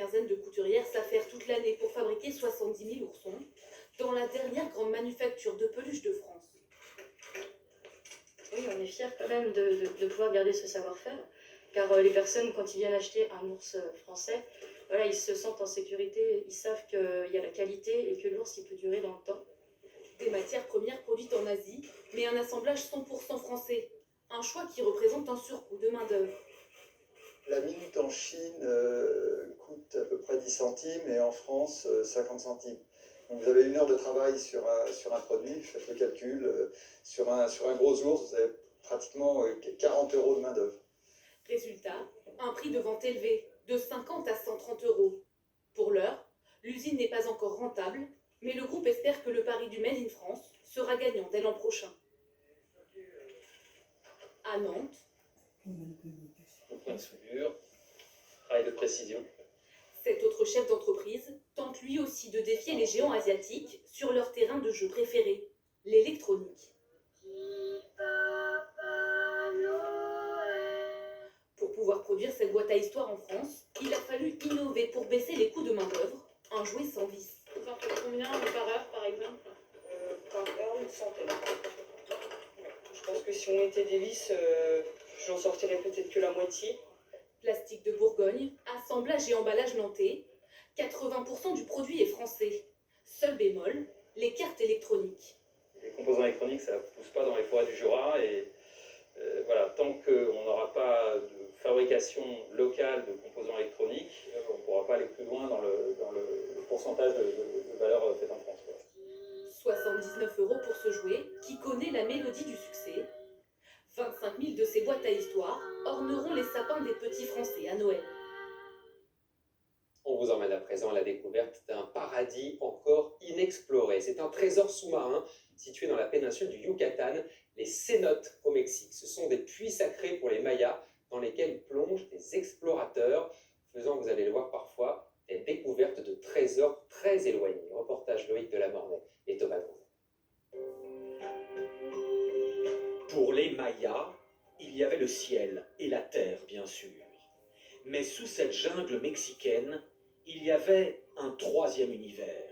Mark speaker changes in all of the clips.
Speaker 1: quinzaine de couturières s'affairent toute l'année pour fabriquer 70 000 oursons dans la dernière grande manufacture de peluche de France.
Speaker 2: Oui, on est fiers quand même de pouvoir garder ce savoir-faire, car les personnes, quand ils viennent acheter un ours français, voilà, ils se sentent en sécurité, ils savent qu'il y a la qualité et que l'ours, il peut durer dans le temps.
Speaker 1: Des matières premières produites en Asie, mais un assemblage 100% français. Un choix qui représente un surcoût de main-d'œuvre.
Speaker 3: La minute en Chine coûte à peu près 10 centimes et en France 50 centimes. Donc vous avez 1 heure de travail sur un produit, faites le calcul, sur un gros ours, vous avez pratiquement 40 euros de main-d'œuvre.
Speaker 1: Résultat, un prix de vente élevé, de 50 à 130 euros. Pour l'heure, l'usine n'est pas encore rentable, mais le groupe espère que le pari du Made in France sera gagnant dès l'an prochain. À Nantes,
Speaker 4: point de soudure, travail de précision.
Speaker 1: cet autre chef d'entreprise tente lui aussi de défier les géants asiatiques sur leur terrain de jeu préféré, l'électronique. Pour pouvoir produire cette boîte à histoire en France, il a fallu innover pour baisser les coûts de main-d'œuvre, un jouet sans vis.
Speaker 5: Vous en faites combien par heure, par exemple?
Speaker 6: Par heure, 100. Je pense que si on mettait des vis, j'en sortirais peut-être que la moitié.
Speaker 1: Plastique de Bourgogne, assemblage et emballage nantais, 80% du produit est français. Seul bémol, les cartes électroniques.
Speaker 4: Les composants électroniques, ça ne pousse pas dans les forêts du Jura et voilà, tant qu'on n'aura pas de fabrication locale de composants électroniques, on ne pourra pas aller plus loin dans le pourcentage de valeur faite en France.
Speaker 1: 79 euros pour ce jouet qui connaît la mélodie du succès. 25 000 de ces boîtes à histoire orneront les sapins des petits Français à Noël.
Speaker 7: On vous emmène à présent à la découverte d'un paradis encore inexploré. C'est un trésor sous-marin situé dans la péninsule du Yucatan, les cénotes au Mexique. Ce sont des puits sacrés pour les Mayas dans lesquels plongent des explorateurs, faisant, vous allez le voir parfois, des découvertes de trésors très éloignés. Reportage Loïc Delamornay et Thomas Gros.
Speaker 8: Pour les Mayas, il y avait le ciel et la terre, bien sûr. Mais sous cette jungle mexicaine, il y avait un troisième univers.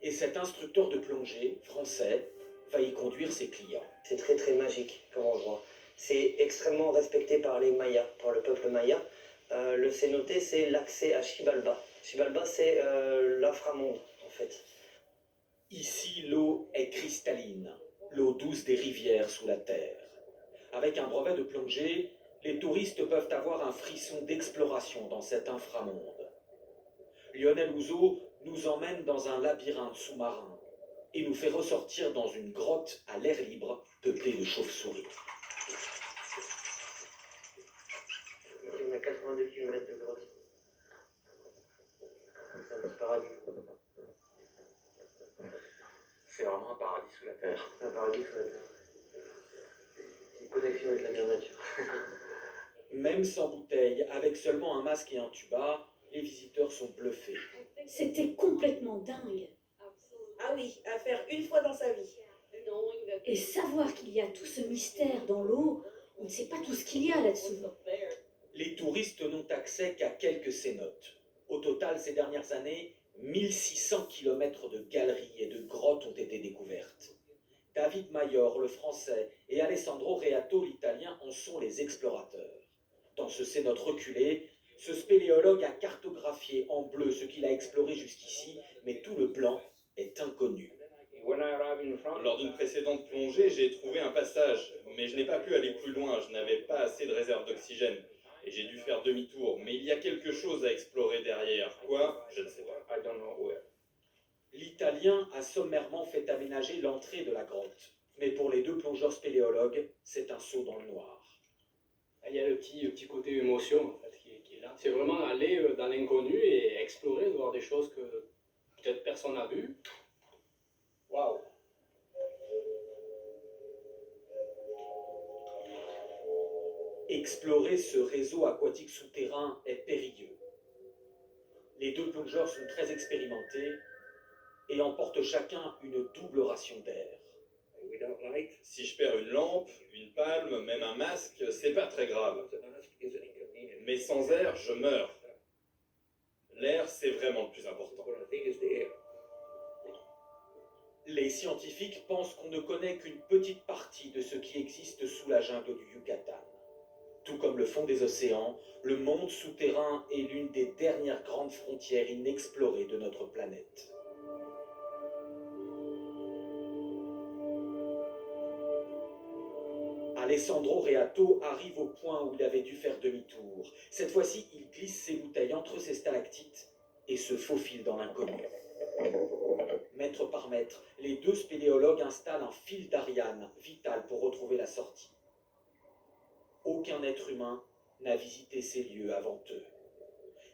Speaker 8: Et cet instructeur de plongée, français, va y conduire ses clients.
Speaker 9: C'est très très magique comme endroit. C'est extrêmement respecté par les Mayas, par le peuple maya. Le cénote, c'est l'accès à Xibalba. Xibalba, c'est l'inframonde, en fait.
Speaker 8: Ici, l'eau est cristalline, l'eau douce des rivières sous la terre. Avec un brevet de plongée, les touristes peuvent avoir un frisson d'exploration dans cet inframonde. Lionel Ouzo nous emmène dans un labyrinthe sous-marin et nous fait ressortir dans une grotte à l'air libre peuplée de chauves-souris.
Speaker 9: On a 82 km de grotte. C'est un petit paradis.
Speaker 4: C'est vraiment un paradis sous la terre.
Speaker 9: Un paradis sous la terre. C'est une connexion avec la mère nature.
Speaker 8: Même sans bouteille, avec seulement un masque et un tuba, les visiteurs sont bluffés.
Speaker 10: C'était complètement dingue.
Speaker 6: Ah oui, à faire une fois dans sa vie.
Speaker 10: Et savoir qu'il y a tout ce mystère dans l'eau, on ne sait pas tout ce qu'il y a là-dessous.
Speaker 8: Les touristes n'ont accès qu'à quelques cénotes. Au total, ces dernières années, 1600 km de galeries et de grottes ont été découvertes. David Mayor, le français, et Alessandro Reato, l'italien, en sont les explorateurs. Dans ce cénote reculé, ce spéléologue a cartographié en bleu ce qu'il a exploré jusqu'ici, mais tout le blanc est inconnu.
Speaker 11: Lors d'une précédente plongée, j'ai trouvé un passage, mais je n'ai pas pu aller plus loin, je n'avais pas assez de réserve d'oxygène, et j'ai dû faire demi-tour. Mais il y a quelque chose à explorer derrière. Quoi? Je ne sais pas.
Speaker 8: L'italien a sommairement fait aménager l'entrée de la grotte. Mais pour les deux plongeurs spéléologues, c'est un saut dans le noir.
Speaker 12: Il y a le petit côté émotion en fait, qui est là. C'est vraiment aller dans l'inconnu et explorer, voir des choses que peut-être personne n'a vues. Waouh!
Speaker 8: Explorer ce réseau aquatique souterrain est périlleux. Les deux plongeurs sont très expérimentés et emportent chacun une double ration d'air.
Speaker 11: Si je perds une lampe, une palme, même un masque, c'est pas très grave. Mais sans air, je meurs. L'air, c'est vraiment le plus important.
Speaker 8: Les scientifiques pensent qu'on ne connaît qu'une petite partie de ce qui existe sous la jungle du Yucatan. Tout comme le fond des océans, le monde souterrain est l'une des dernières grandes frontières inexplorées de notre planète. Alessandro Reato arrive au point où il avait dû faire demi-tour. Cette fois-ci, il glisse ses bouteilles entre ses stalactites et se faufile dans l'inconnu. Mètre par mètre, les deux spéléologues installent un fil d'Ariane, vital pour retrouver la sortie. Aucun être humain n'a visité ces lieux avant eux.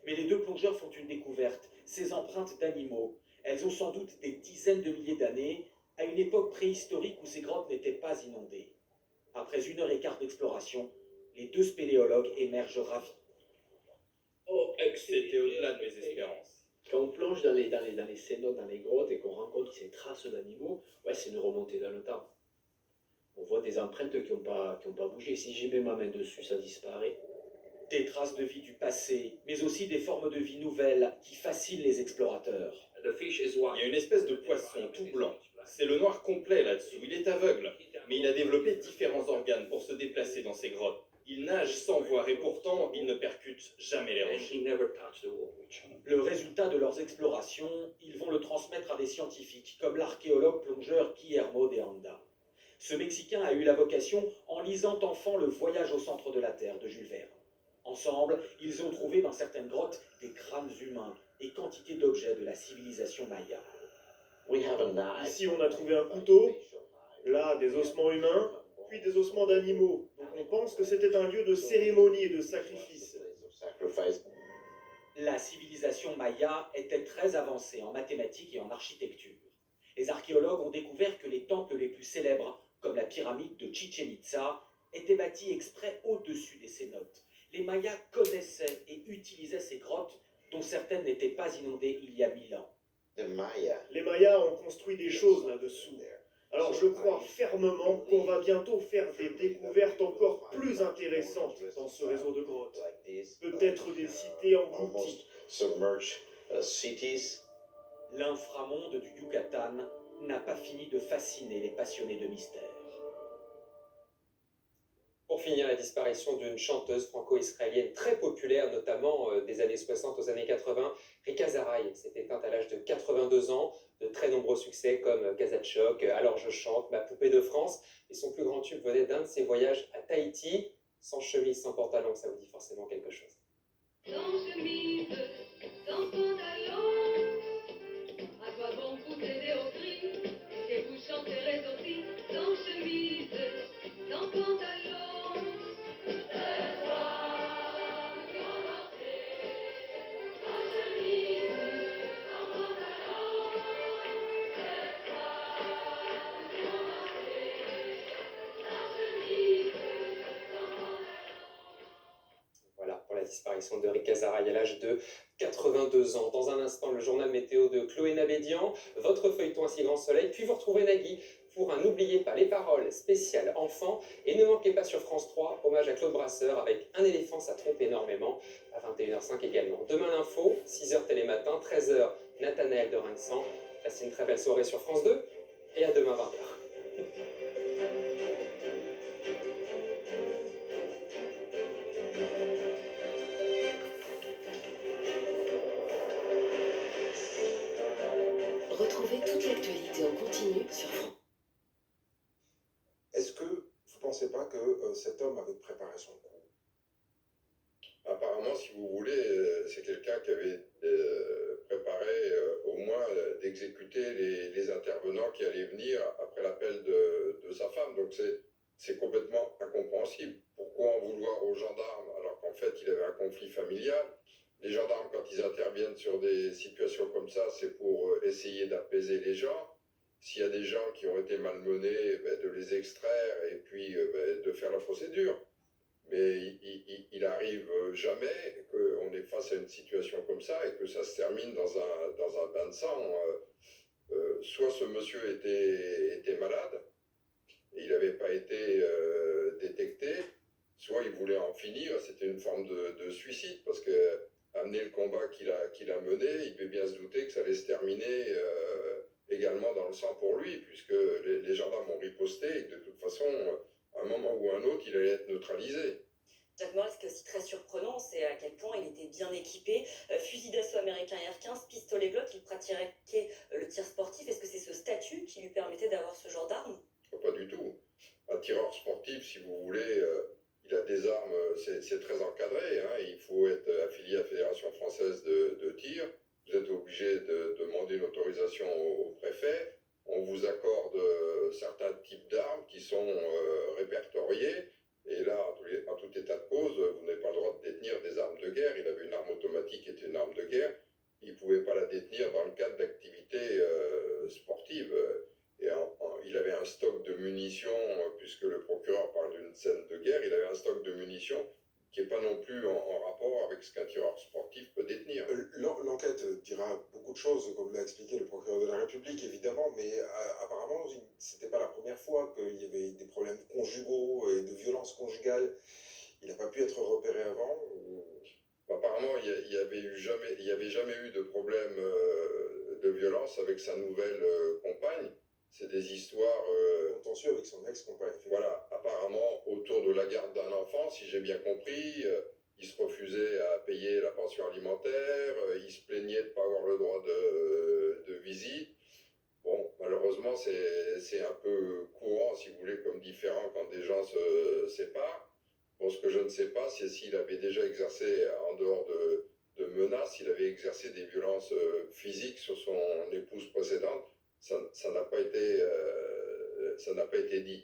Speaker 8: Mais les deux plongeurs font une découverte, ces empreintes d'animaux. Elles ont sans doute des dizaines de milliers d'années, à une époque préhistorique où ces grottes n'étaient pas inondées. Après 1h15 d'exploration, les deux spéléologues émergent ravis.
Speaker 11: C'était au-delà de mes espérances.
Speaker 13: Quand on plonge dans les cénotes, dans les grottes et qu'on rencontre ces traces d'animaux, ouais, c'est une remontée dans le temps. On voit des empreintes qui n'ont pas bougé. Si j'y mets ma main dessus, ça disparaît.
Speaker 8: Des traces de vie du passé, mais aussi des formes de vie nouvelles qui fascinent les explorateurs.
Speaker 11: Il y a une espèce de poisson tout blanc. C'est le noir complet là-dessous. Il est aveugle, mais il a développé différents organes pour se déplacer dans ces grottes. Il nage sans voir et pourtant il ne percute jamais les rochers.
Speaker 8: Le résultat de leurs explorations, ils vont le transmettre à des scientifiques, comme l'archéologue plongeur Guillermo de Anda. Ce Mexicain a eu la vocation en lisant enfant Le Voyage au centre de la Terre de Jules Verne. Ensemble, ils ont trouvé dans certaines grottes des crânes humains et quantité d'objets de la civilisation maya.
Speaker 14: Ici, on a trouvé un couteau, là, des ossements humains, puis des ossements d'animaux. Donc on pense que c'était un lieu de cérémonie et de sacrifice.
Speaker 8: La civilisation maya était très avancée en mathématiques et en architecture. Les archéologues ont découvert que les temples les plus célèbres, comme la pyramide de Chichen Itza, étaient bâtis exprès au-dessus des cénotes. Les Mayas connaissaient et utilisaient ces grottes, dont certaines n'étaient pas inondées il y a 1000 ans.
Speaker 14: Les Mayas ont construit des choses là-dessous. Alors je crois fermement qu'on va bientôt faire des découvertes encore plus intéressantes dans ce réseau de grottes. Peut-être des cités englouties.
Speaker 8: L'inframonde du Yucatan n'a pas fini de fasciner les passionnés de mystère.
Speaker 7: Pour finir, la disparition d'une chanteuse franco-israélienne très populaire, notamment des années 60 aux années 80, Rika Zaraï s'est éteinte à l'âge de 82 ans. De très nombreux succès comme Casa de Choc, Alors je chante, Ma poupée de France, et son plus grand tube venait d'un de ses voyages à Tahiti, sans chemise, sans pantalon, ça vous dit forcément quelque chose.
Speaker 15: Sans chemise, sans pantalon, à quoi bon vous aider au cri, et vous chanterez aussi, sans chemise, sans pantalon. Ce soir, commencez, sans chemise, sans pantalon. Ce soir, commencez, sans chemise, sans pantalon.
Speaker 7: Voilà pour la disparition de Rika Zaraï à l'âge de 82 ans. Dans un instant, le journal météo de Chloé Nabédian, votre feuilleton à si grand soleil, puis vous retrouvez Nagui pour un N'oubliez pas les paroles spéciales enfants. Et ne manquez pas sur France 3, hommage à Claude Brasseur avec Un éléphant, ça trompe énormément, à 21h05 également. Demain l'info, 6h télématin, 13h Nathanaël de Rinxan. Passez une très belle soirée sur France 2 et à demain 20h.
Speaker 16: Retrouvez toute l'actualité en continu sur France.
Speaker 17: Est-ce que vous ne pensez pas que cet homme avait préparé son coup?
Speaker 18: Apparemment, si vous voulez, c'est quelqu'un qui avait préparé au moins d'exécuter les intervenants qui allaient venir après l'appel de sa femme. Donc c'est complètement incompréhensible. Pourquoi en vouloir aux gendarmes alors qu'en fait il avait un conflit familial? Les gendarmes, quand ils interviennent sur des situations comme ça, c'est pour essayer d'apaiser les gens. S'il y a des gens qui ont été malmenés, de les extraire et puis de faire la procédure. Mais il arrive jamais qu'on est face à une situation comme ça et que ça se termine dans un bain de sang. Soit ce monsieur était malade, et il n'avait pas été détecté, soit il voulait en finir, c'était une forme de suicide, parce que amener le combat qu'il a mené, il peut bien se douter que ça allait se terminer également dans le sang pour lui, puisque les gendarmes ont riposté et que de toute façon, à un moment ou à un autre, il allait être neutralisé.
Speaker 19: Jacques Morel, ce qui est aussi très surprenant, c'est à quel point il était bien équipé. Fusil d'assaut américain R15, pistolet Glock, il pratiquait le tir sportif. Est-ce que c'est ce statut qui lui permettait d'avoir ce genre d'arme?
Speaker 18: Pas du tout. Un tireur sportif, si vous voulez, il a des armes, c'est très encadré. Hein. Il faut être affilié à la Fédération française de tir. Vous êtes obligé de demander une autorisation au préfet. On vous accorde certains types d'armes qui sont répertoriées. Et là, en tout état de cause, vous n'avez pas le droit de détenir des armes de guerre. Il avait une arme automatique qui était une arme de guerre. Il ne pouvait pas la détenir dans le cadre d'activités sportives. Et il avait un stock de munitions, puisque le procureur parle d'une scène de guerre, il avait un stock de munitions qui n'est pas non plus en rapport avec ce qu'un tireur sportif peut détenir.
Speaker 17: L'enquête dira beaucoup de choses, comme l'a expliqué le procureur de la République, évidemment, mais apparemment, c'était pas la première fois qu'il y avait des problèmes conjugaux et de violences conjugales. Il n'a pas pu être repéré avant
Speaker 18: Apparemment, il n'y avait jamais eu de problème de violence avec sa nouvelle compagne. C'est des histoires
Speaker 17: contentieux avec son ex-compagne.
Speaker 18: Voilà, apparemment autour de la garde d'un enfant, si j'ai bien compris, il se refusait à payer la pension alimentaire, il se plaignait de ne pas avoir le droit de visite. Bon, malheureusement, c'est un peu courant, si vous voulez, comme différent quand des gens se séparent. Bon, ce que je ne sais pas, c'est s'il avait déjà exercé, en dehors de menaces, s'il avait exercé des violences physiques sur son épouse précédente. Ça n'a pas été dit.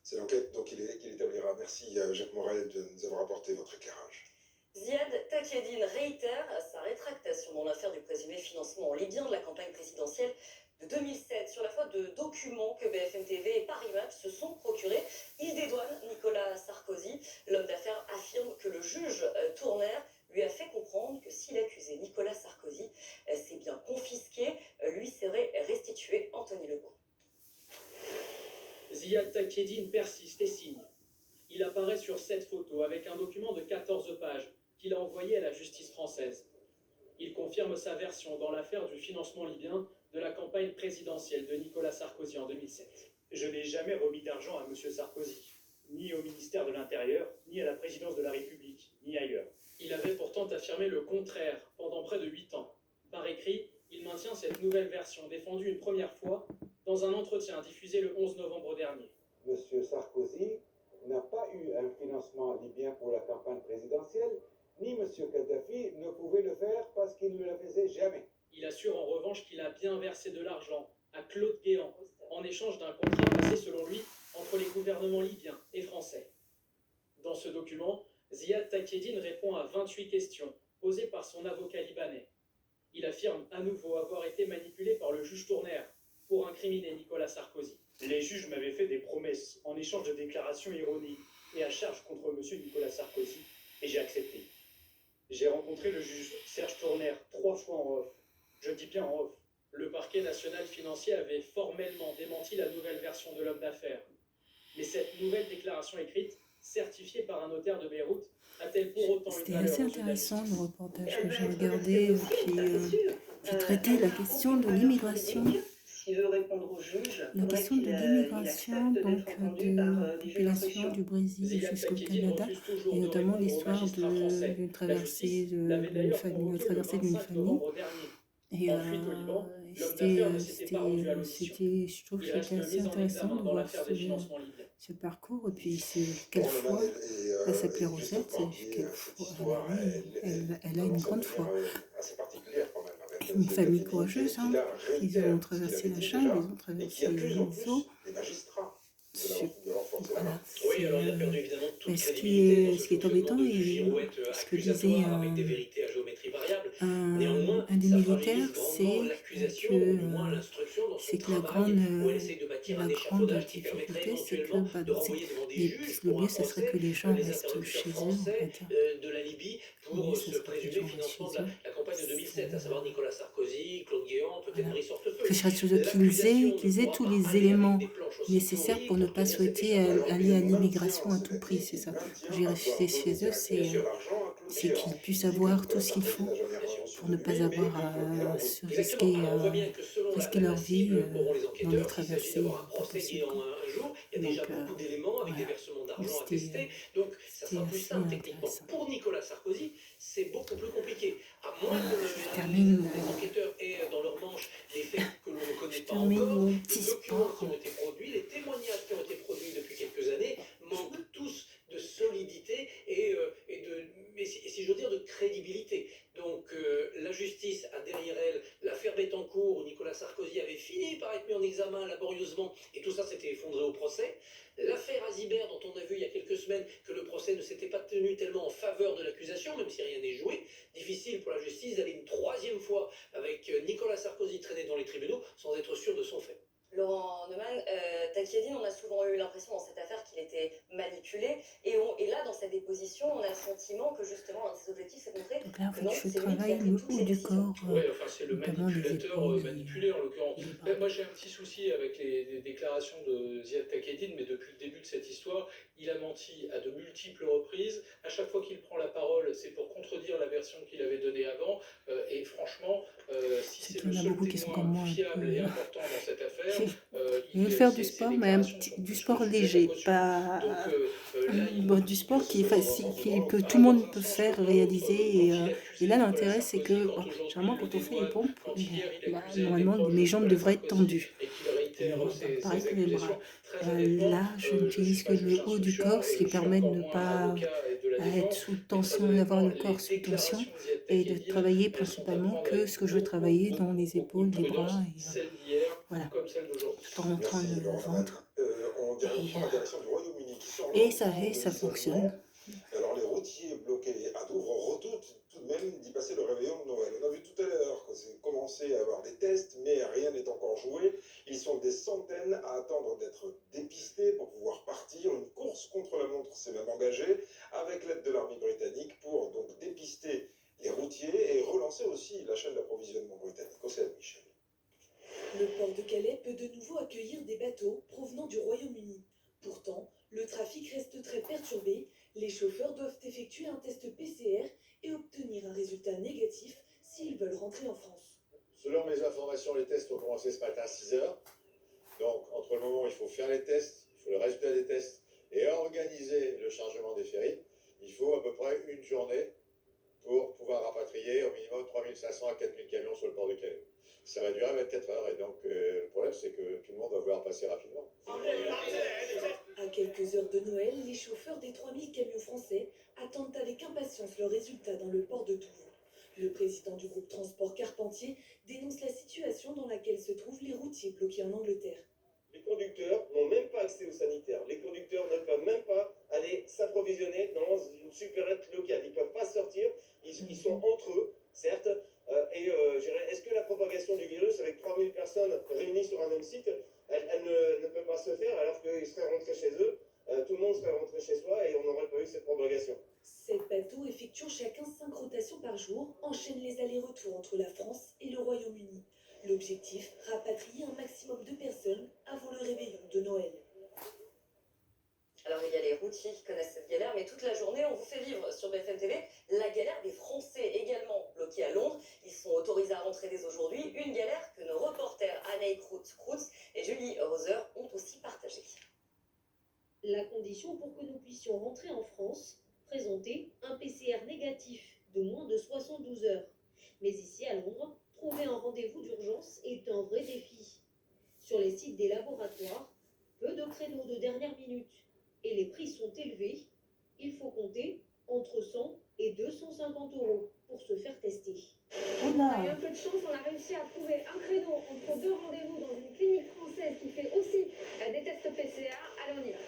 Speaker 17: C'est l'enquête donc qu'il établira. Merci Jacques Morel de nous avoir apporté votre éclairage.
Speaker 19: Ziad Takieddine réitère sa rétractation dans l'affaire du présumé financement libyen de la campagne présidentielle de 2007 sur la faute de documents que BFM TV et Paris Match se sont procurés. Il dédouane Nicolas Sarkozy. L'homme d'affaires affirme que le juge Tourner lui a fait comprendre que s'il accusait Nicolas Sarkozy, ses biens confisqués lui seraient restitués. Anthony Legault.
Speaker 20: Ziad Takieddine persiste et signe. Il apparaît sur cette photo avec un document de 14 pages qu'il a envoyé à la justice française. Il confirme sa version dans l'affaire du financement libyen de la campagne présidentielle de Nicolas Sarkozy en 2007.
Speaker 14: Je n'ai jamais remis d'argent à M. Sarkozy, ni au ministère de l'Intérieur, ni à la présidence de la République, ni ailleurs.
Speaker 20: Il avait pourtant affirmé le contraire pendant près de 8 ans. Par écrit, il maintient cette nouvelle version défendue une première fois dans un entretien diffusé le 11 novembre dernier.
Speaker 21: M. Sarkozy n'a pas eu un financement libyen pour la campagne présidentielle, ni M. Kadhafi ne pouvait le faire parce qu'il ne le faisait jamais.
Speaker 20: Il assure en revanche qu'il a bien versé de l'argent à Claude Guéant en échange d'un contrat passé selon lui entre les gouvernements libyens et français. Dans ce document, Ziad Takieddine répond à 28 questions posées par son avocat libanais. Il affirme à nouveau avoir été manipulé par le juge Tourner pour incriminer Nicolas Sarkozy.
Speaker 14: Les juges m'avaient fait des promesses en échange de déclarations ironiques et à charge contre M. Nicolas Sarkozy, et j'ai accepté. J'ai rencontré le juge Serge Tourner 3 fois en off. Je dis bien en off.
Speaker 20: Le parquet national financier avait formellement démenti la nouvelle version de l'homme d'affaires. Mais cette nouvelle déclaration écrite, certifiée par un notaire de Beyrouth, a-t-elle pour autant une valeur?
Speaker 22: C'était assez intéressant le reportage que j'ai regardé qui traitait la question de l'immigration.
Speaker 19: S'il veut répondre au juge,
Speaker 22: La question de l'immigration, donc de population du Brésil jusqu'au Canada, et notamment l'histoire d'une traversée d'une famille. Et je trouve que c'était assez intéressant de voir ce parcours. Et puis, quelle foi, elle s'appelait Rosette, elle a une grande foi. Une famille courageuse, hein. Ils ont traversé la jungle, ils ont traversé les eaux. Voilà.
Speaker 8: Oui, alors il a perdu évidemment toute
Speaker 22: ce qui est embêtant, et ce que disait un des militaires, c'est que la grande difficulté, c'est que le mieux, ce serait que les gens restent chez eux, on va dire.
Speaker 8: de la Libye pour se présumer financement de la campagne
Speaker 13: campagne de 2007, à savoir Nicolas Sarkozy, Claude Guéant, peut-être Brice Hortefeux.
Speaker 22: Utiliser tous les éléments nécessaires pour ne pas souhaiter aller à l'immigration à tout prix, c'est ça. J'ai réfléchi chez eux, c'est qu'ils puissent avoir tout ce qu'il faut pour ne pas avoir à se risquer leur vie dans des traversées pas possibles.
Speaker 13: Il y a déjà beaucoup d'éléments avec des versements d'argent attestés, donc ça sera plus simple techniquement. Pour Nicolas Sarkozy, c'est beaucoup plus compliqué. À moins que les enquêteurs aient dans leur manche des faits que l'on ne connaît pas encore, les documents qui ont été produits, les témoignages qui ont été produits depuis quelques années manquent tous de solidité et si j'ose dire, de crédibilité. Donc la justice a derrière elle l'affaire Bettencourt où Nicolas Sarkozy avait fini par être mis en examen laborieusement et tout ça s'était effondré au procès. L'affaire Azibert dont on a vu il y a quelques semaines que le procès ne s'était pas tenu tellement en faveur de l'accusation, même si rien n'est joué. Difficile pour la justice d'aller une troisième fois avec Nicolas Sarkozy traîné dans les tribunaux sans être sûr de son fait.
Speaker 19: Laurent Neumann, Tacchiadine, on a souvent eu l'impression dans cette affaire qu'il était manipulé. Et là, dans sa déposition, on a le sentiment que justement, un de ses objectifs, c'est de montrer
Speaker 22: Donc là, en
Speaker 19: que
Speaker 22: fait,
Speaker 19: non,
Speaker 22: je
Speaker 19: c'est lui qui a
Speaker 22: travaille
Speaker 19: pris
Speaker 22: le
Speaker 19: toutes
Speaker 22: haut
Speaker 19: les
Speaker 22: du
Speaker 19: décisions.
Speaker 22: corps,
Speaker 12: Oui, enfin, c'est le
Speaker 22: notamment les
Speaker 12: manipulateur
Speaker 22: épaules,
Speaker 12: manipulé en l'occurrence.
Speaker 22: et les bras.
Speaker 12: Moi, j'ai un petit souci avec les déclarations de Ziad Taccheddine, mais depuis le début de cette histoire, il a menti à de multiples reprises. À chaque fois qu'il prend la parole, c'est pour contredire la version qu'il avait donnée avant. Et franchement, si c'est le
Speaker 22: Il y en a
Speaker 12: seul
Speaker 22: beaucoup qui sont comme
Speaker 12: témoin
Speaker 22: moi, un
Speaker 12: fiable
Speaker 22: peu.
Speaker 12: et important dans cette affaire,
Speaker 22: Je veux faire du sport, mais du sport léger, pas du sport que tout le monde peut faire, réaliser. Et là, l'intérêt, c'est que généralement, quand on fait les pompes, normalement, mes jambes devraient être tendues. Pareil que les bras. Là, je n'utilise que le haut du corps, ce qui permet de ne pas être sous tension, d'avoir le corps sous tension et de travailler principalement que ce que je veux travailler dans les épaules, les bras, et voilà, tout en montrant le ventre. Et ça fonctionne.
Speaker 17: Alors les routiers bloqués à Douvres redoutent tout de même d'y passer le réveillon de Noël. On a vu tout à l'heure que c'est commencé à avoir des tests, mais rien n'est encore joué. Ils sont des centaines à attendre d'être dépistés pour pouvoir partir. Une course contre la montre s'est même engagée avec l'aide de l'armée britannique pour donc dépister les routiers et relancer aussi la chaîne d'approvisionnement britannique. Océane Michel.
Speaker 2: Le port de Calais peut de nouveau accueillir des bateaux provenant du Royaume-Uni. Pourtant, le trafic reste très perturbé. Les chauffeurs doivent effectuer un test PCR et obtenir un résultat négatif s'ils veulent rentrer en France.
Speaker 3: Selon mes informations, les tests ont commencé ce matin à 6h. Donc, entre le moment où il faut faire les tests, il faut le résultat des tests et organiser le chargement des ferries, il faut à peu près une journée pour pouvoir rapatrier au minimum 3500 à 4000 camions sur le port de Calais. Ça va durer 24 heures et donc le problème c'est que tout le monde va vouloir passer rapidement.
Speaker 2: À quelques heures de Noël, les chauffeurs des 3000 camions français attendent avec impatience le résultat dans le port de Douvres. Le président du groupe Transport Carpentier dénonce la situation dans laquelle se trouvent les routiers bloqués en Angleterre.
Speaker 23: Les conducteurs n'ont même pas accès aux sanitaires. Les conducteurs ne peuvent même pas aller s'approvisionner dans une supérette locale. Ils ne peuvent pas sortir. Ils sont entre eux, certes. Est-ce que la propagation du virus avec 3000 personnes réunies sur un même site, elle ne peut pas se faire alors qu'ils seraient rentrés chez eux, tout le monde serait rentré chez soi et on n'aurait pas eu cette propagation.
Speaker 2: 7 bateaux effectuant chacun 5 rotations par jour enchaînent les allers-retours entre la France et le Royaume-Uni. L'objectif, rapatrier un maximum de personnes avant le réveillon de Noël.
Speaker 19: Alors il y a les routiers qui connaissent cette galère, mais toute la journée, on vous fait vivre sur BFM TV la galère des Français également bloqués à Londres. Ils sont autorisés à rentrer dès aujourd'hui. Une galère que nos reporters Anaïs Kroutz et Julie Roser ont aussi partagée.
Speaker 10: La condition pour que nous puissions rentrer en France, présenter un PCR négatif de moins de 72 heures. Mais ici à Londres, trouver un rendez-vous d'urgence est un vrai défi. Sur les sites des laboratoires, peu de créneaux de dernière minute. Et les prix sont élevés, il faut compter entre 100 et 250 € pour se faire tester.
Speaker 22: On a
Speaker 10: eu un peu de chance, on a réussi à trouver un créneau entre 2 rendez-vous dans une clinique française qui fait aussi des tests PCR. Allez, on y va.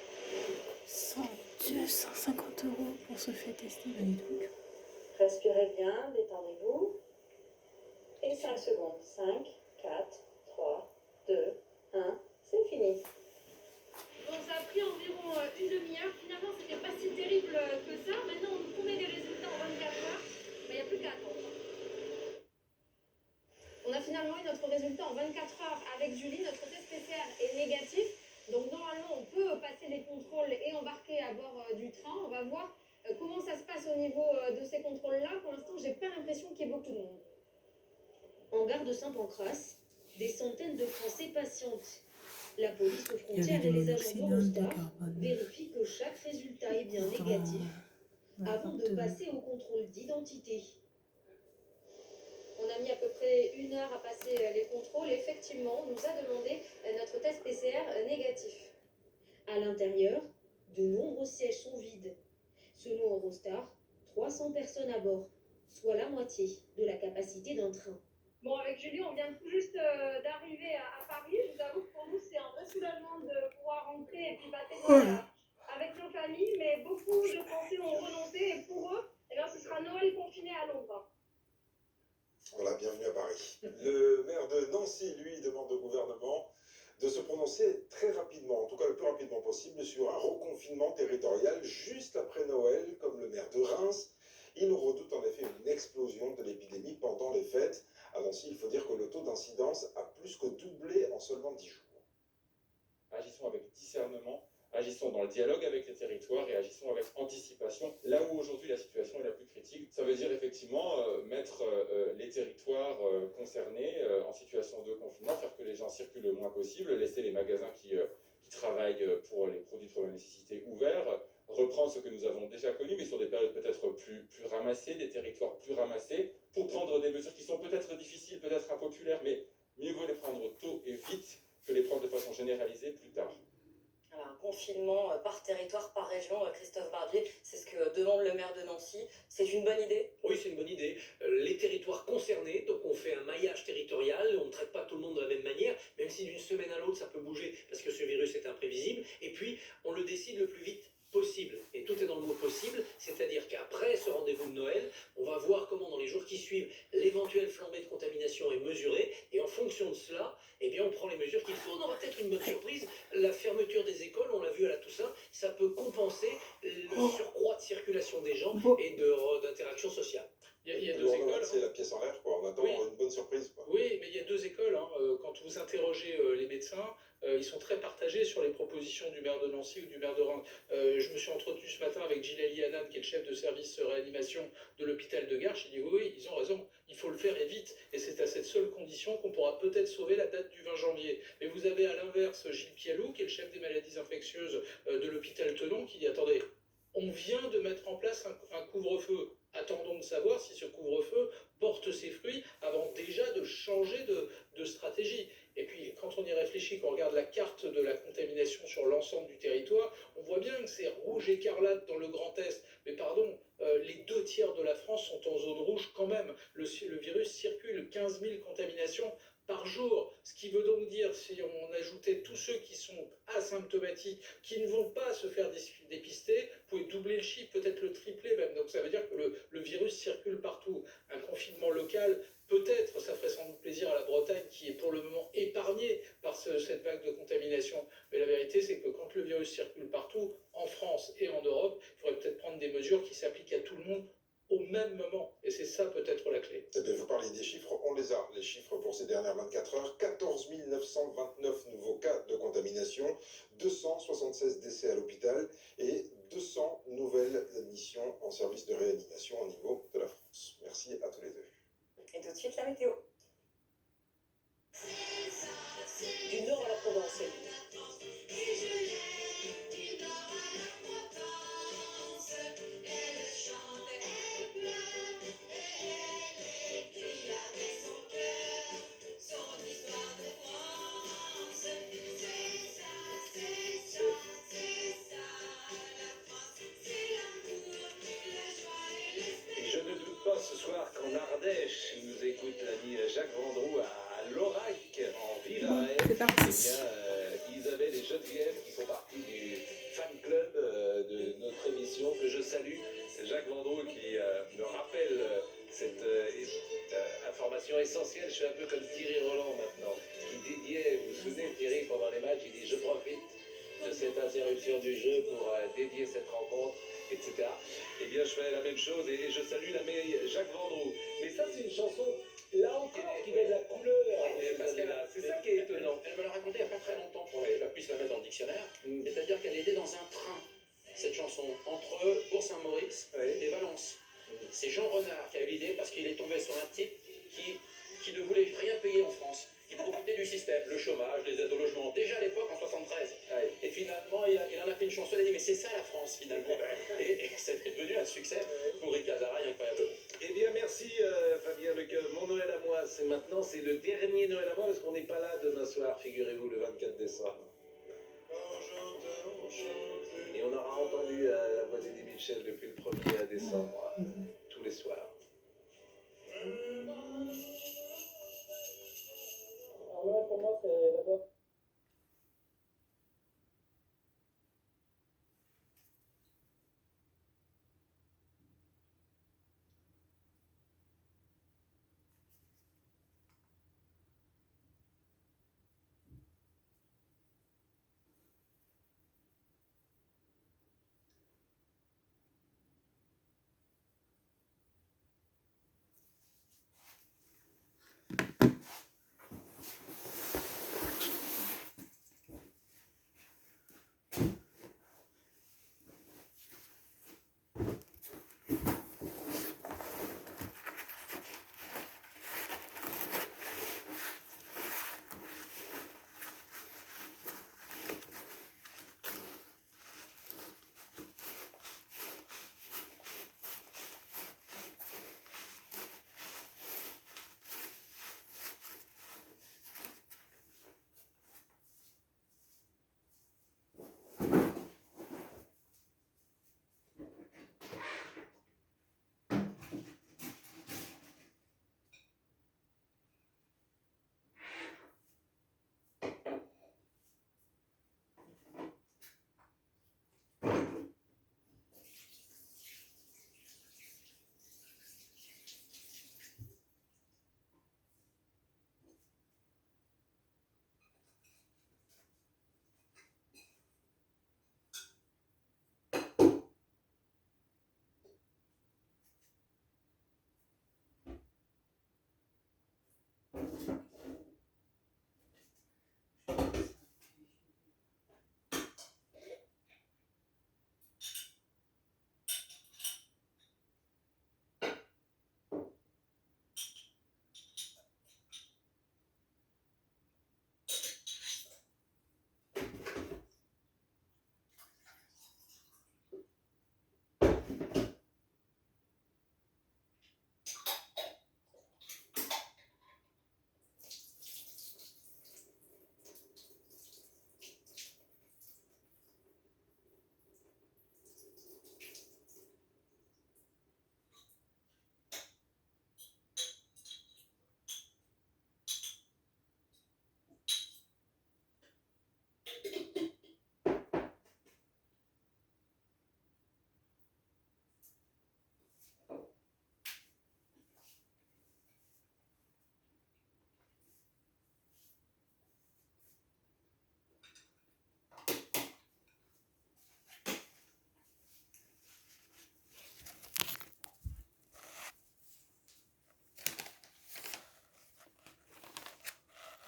Speaker 22: 250 € pour se faire tester, dis donc.
Speaker 10: Respirez bien, détendez-vous. Et 5 secondes. 5, 4, 3, 2, 1, c'est fini.
Speaker 5: Donc ça a pris environ une demi-heure. Finalement, c'était pas si terrible que ça. Maintenant, on nous promet des résultats en 24 heures. Mais il n'y a plus qu'à attendre. notre résultat en 24 heures avec Julie. Notre test PCR est négatif. Donc normalement, on peut passer les contrôles et embarquer à bord du train. On va voir comment ça se passe au niveau de ces contrôles-là. Pour l'instant, j'ai pas l'impression qu'il y ait beaucoup de monde.
Speaker 10: En gare de Saint-Pancras, des centaines de Français patientent. La police aux frontières et les agents d'Eurostar vérifient que chaque résultat est bien négatif avant de passer au contrôle d'identité.
Speaker 5: On a mis à peu près 1 heure à passer les contrôles. Effectivement, on nous a demandé notre test PCR négatif.
Speaker 10: À l'intérieur, de nombreux sièges sont vides. Selon Eurostar, 300 personnes à bord, soit la moitié de la capacité d'un train.
Speaker 5: Bon, avec Julie, on vient tout juste d'arriver à Paris. Je vous avoue que pour nous, c'est un vrai soulagement de pouvoir rentrer et puis passer avec nos familles. Mais beaucoup de Français ont renoncé et pour eux, eh bien, ce sera Noël confiné à Londres.
Speaker 17: Voilà, bienvenue à Paris. Le maire de Nancy, lui, demande au gouvernement de se prononcer très rapidement, en tout cas le plus rapidement possible, sur un reconfinement territorial juste après Noël, comme le maire de Reims. Il nous redoute en effet une explosion de l'épidémie pendant les fêtes. À Nancy, il faut dire que le taux d'incidence a plus que doublé en seulement 10 jours.
Speaker 11: Agissons avec discernement, agissons dans le dialogue avec les territoires et agissons avec anticipation. Là où aujourd'hui la situation est la plus critique, ça veut dire effectivement mettre les territoires concernés en situation de confinement, faire que les gens circulent le moins possible, laisser les magasins qui travaillent pour les produits de première nécessité ouverts, reprendre ce que nous avons déjà connu, mais sur des périodes peut-être plus ramassées, des territoires plus ramassés, pour prendre des mesures qui sont peut-être difficiles, peut-être impopulaires, mais mieux vaut les prendre tôt et vite que les prendre de façon généralisée plus tard.
Speaker 19: Alors, un confinement par territoire, par région, Christophe Barbier, c'est ce que demande le maire de Nancy. C'est une bonne idée?
Speaker 1: Oui, c'est une bonne idée. Les territoires concernés, donc on fait un maillage territorial, on ne traite pas tout le monde de la même manière, même si d'une semaine à l'autre ça peut bouger parce que ce virus est imprévisible, et puis on le décide le plus vite possible. Et tout est dans le mot possible, c'est-à-dire qu'après ce rendez-vous de Noël, on va voir comment dans les jours qui suivent, l'éventuelle flambée de contamination est mesurée, et en fonction de cela, eh bien on prend les mesures qu'il faut. On aura peut-être une bonne surprise, la fermeture des écoles, on l'a vu à la Toussaint, ça peut compenser le surcroît de circulation des gens et d'interaction sociale.
Speaker 12: Il y a deux écoles.
Speaker 17: C'est la pièce en l'air, quoi. On attend une bonne surprise, quoi.
Speaker 12: Oui, mais il y a deux écoles. Hein. Quand vous interrogez les médecins, ils sont très partagés sur les propositions du maire de Nancy ou du maire de Reims. Je me suis entretenu ce matin avec Djilali Hanan, qui est le chef de service réanimation de l'hôpital de Garches. Il dit oui, ils ont raison, il faut le faire et vite. Et c'est à cette seule condition qu'on pourra peut-être sauver la date du 20 janvier. Mais vous avez à l'inverse Gilles Pialou, qui est le chef des maladies infectieuses de l'hôpital Tenon, qui dit attendez, on vient de mettre en place un couvre-feu. Attendons de savoir si ce couvre-feu porte ses fruits avant déjà de changer de stratégie. Et puis, quand on y réfléchit, quand on regarde la carte de la contamination sur l'ensemble du territoire, on voit bien que c'est rouge écarlate dans le Grand Est. Mais pardon, les 2/3 de la France sont en zone rouge quand même. Le virus circule, 15 000 contaminations par jour. Ce qui veut donc dire, si on ajoutait tous ceux qui sont asymptomatiques, qui ne vont pas se faire dépister, vous pouvez doubler le chiffre, peut-être le tripler même. Donc ça veut dire que le virus circule partout. Un confinement local, peut-être, ça ferait sans doute plaisir à la Bretagne, qui est pour le moment épargnée par cette vague de contamination. Mais la vérité, c'est que quand le virus circule partout, en France et en Europe, il faudrait peut-être prendre des mesures qui s'appliquent à tout le monde au même moment. Et c'est ça peut-être la clé.
Speaker 17: Eh bien, vous parlez des chiffres, on les a. Les chiffres pour ces dernières 24 heures, 14 929 nouveaux cas de contamination, 276 décès à l'hôpital et 200 nouvelles admissions en service de réanimation au niveau de la France. Merci à tous les deux.
Speaker 19: Et tout de suite, la météo.
Speaker 2: Du nord à la Provence.
Speaker 1: Je ne doute pas ce soir qu'en Ardèche, il nous écoute l'ami Jacques Vendroux à l'Aurac, en Vivarais.
Speaker 22: C'est parti.
Speaker 1: Isabelle et Geneviève qui font partie du fan club de notre émission que je salue. Jacques Vendroux qui me rappelle cette information essentielle. Je suis un peu comme Thierry Roland maintenant, qui dédiait, vous vous souvenez Thierry, pendant les matchs, il dit je profite de cette interruption du jeu pour dédier cette rencontre, etc. Eh bien, je fais la même chose et je salue l'ami Jacques Vendroux. Mais ça, c'est une chanson
Speaker 4: là encore, qui met de la couleur.
Speaker 1: C'est ça qui est étonnant. Elle me l'a raconté il n'y a pas très longtemps pour que je puisse la mettre dans le dictionnaire. C'est-à-dire qu'elle était dans un train, cette chanson, entre Bourg-Saint-Maurice et Valence. C'est Jean Renard qui a eu l'idée parce qu'il est tombé sur un type qui ne voulait rien payer en France. Il profitait du système, le chômage, les aides au logement, déjà à l'époque en 73. Et finalement, il en a fait une chanson, il a dit mais c'est ça la France finalement. Et c'est devenu un succès pour Rick Hazaraï incroyablement.
Speaker 4: Eh bien, merci Fabien Lecoeur. Mon Noël à moi, c'est maintenant, c'est le dernier Noël à moi parce qu'on n'est pas là demain soir, figurez-vous, le 24 décembre. Et on aura entendu la voix d'Eddie Mitchell depuis le 1er décembre, tous les soirs.
Speaker 20: Alors, pour moi, c'est d'abord.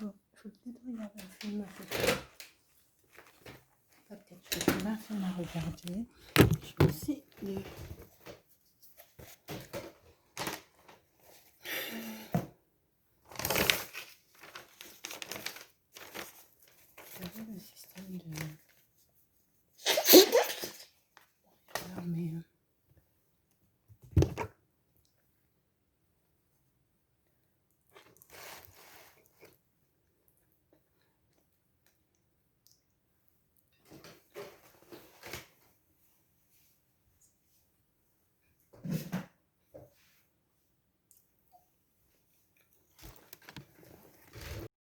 Speaker 22: Bon, je vais peut-être regarder un film à côté. Pas peut-être, je vais trouver un film à regarder. Je vais aussi